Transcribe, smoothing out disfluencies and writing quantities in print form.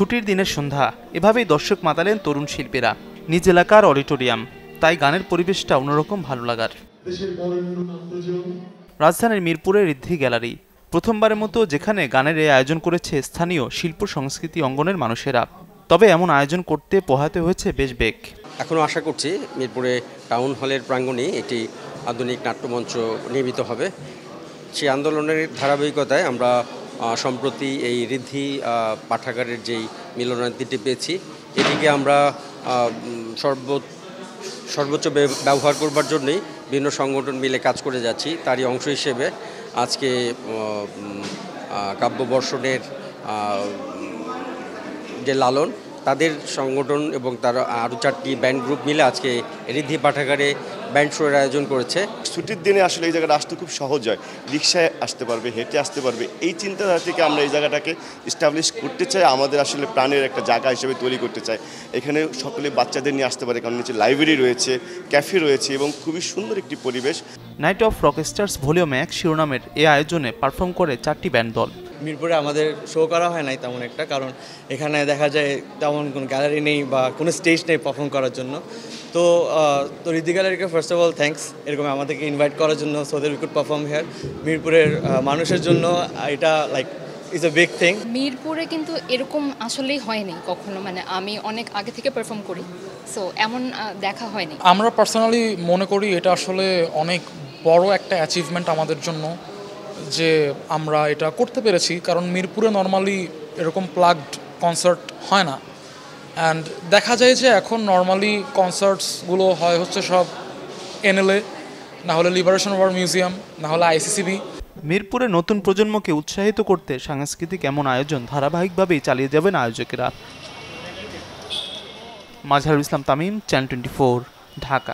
ছুটির দিনের সন্ধ্যা, এভাবেই দর্শক মাতালেন তরুণ শিল্পীরা। নিজ এলাকার অডিটোরিয়াম, তাই গানের পরিবেশটা অন্যরকম ভালো লাগার। রাজধানীর মিরপুরের ঋদ্ধি গ্যালারি, প্রথমবারের মতো যেখানে গানের এই আয়োজন করেছে স্থানীয় শিল্প সংস্কৃতি অঙ্গনের মানুষেরা। তবে এমন আয়োজন করতে পোহাতে হয়েছে বেশ বেগ। এখনও আশা করছি মিরপুরে টাউন হলের প্রাঙ্গণে একটি আধুনিক নাট্যমঞ্চ নির্মিত হবে। সেই আন্দোলনের ধারাবাহিকতায় আমরা সম্প্রতি এই ঋদ্ধি পাঠাগারের যেই মিলনায়তনটি পেয়েছি, এটিকে আমরা সর্বোচ্চ ব্যবহার করবার জন্যই বিভিন্ন সংগঠন মিলে কাজ করে যাচ্ছি। তারই অংশ হিসেবে আজকে কাব্যবর্ষণের যে লালন, তাদের সংগঠন এবং তার আরও 4টি ব্যান্ড গ্রুপ মিলে আজকে ঋদ্ধি পাঠাগারে ব্যান্ড শোয়ের আয়োজন করেছে। ছুটির দিনে আসলে এই জায়গাটা আসতে খুব সহজ হয়, রিক্সায় আসতে পারবে, হেঁটে আসতে পারবে। এই চিন্তাধারা থেকে আমরা এই জায়গাটাকে এস্টাবলিশ করতে চাই, আমাদের আসলে প্রাণের একটা জায়গা হিসেবে তৈরি করতে চাই। এখানে সকলে বাচ্চাদের নিয়ে আসতে পারে, কারণ নিচে লাইব্রেরি রয়েছে, ক্যাফে রয়েছে এবং খুবই সুন্দর একটি পরিবেশ। নাইট অফ রকস্টার্স ভলিউম 1 শিরোনামের এই আয়োজনে পারফর্ম করে 4টি ব্যান্ড দল। মিরপুরে আমাদের শো করা হয় নাই তেমন একটা, কারণ এখানে দেখা যায় তেমন কোনো গ্যালারি নেই বা কোনো স্টেজ নেই পারফর্ম করার জন্য। তো ঋদ্ধি গ্যালারিকে ফার্স্ট অফ অল থ্যাঙ্কস এরকম আমাদেরকে ইনভাইট করার জন্য, so that we could perform here. মিরপুরের মানুষের জন্য এটা like is a big thing. মিরপুরে কিন্তু এরকম আসলেই হয়নি কখনো, মানে আমি অনেক আগে থেকে পারফর্ম করি, সো এমন দেখা হয়নি। আমরা পার্সোনালি মনে করি এটা আসলে অনেক বড় একটা অ্যাচিভমেন্ট আমাদের জন্য যে আমরা এটা করতে পেরেছি, কারণ মিরপুরে নর্মালি এরকম প্লাগড কনসার্ট হয় না। অ্যান্ড দেখা যায় যে এখন নর্মালি কনসার্টসগুলো হয় হচ্ছে সব এনএলএ, না হলে লিবারেশন ওয়ার মিউজিয়াম, না হলে আইসিসিবি। মিরপুরে নতুন প্রজন্মকে উৎসাহিত করতে সাংস্কৃতিক এমন আয়োজন ধারাবাহিকভাবেই চালিয়ে যাবেন আয়োজকেরা। মাজহারুল ইসলাম তামিম, চ্যানেল 24, ঢাকা।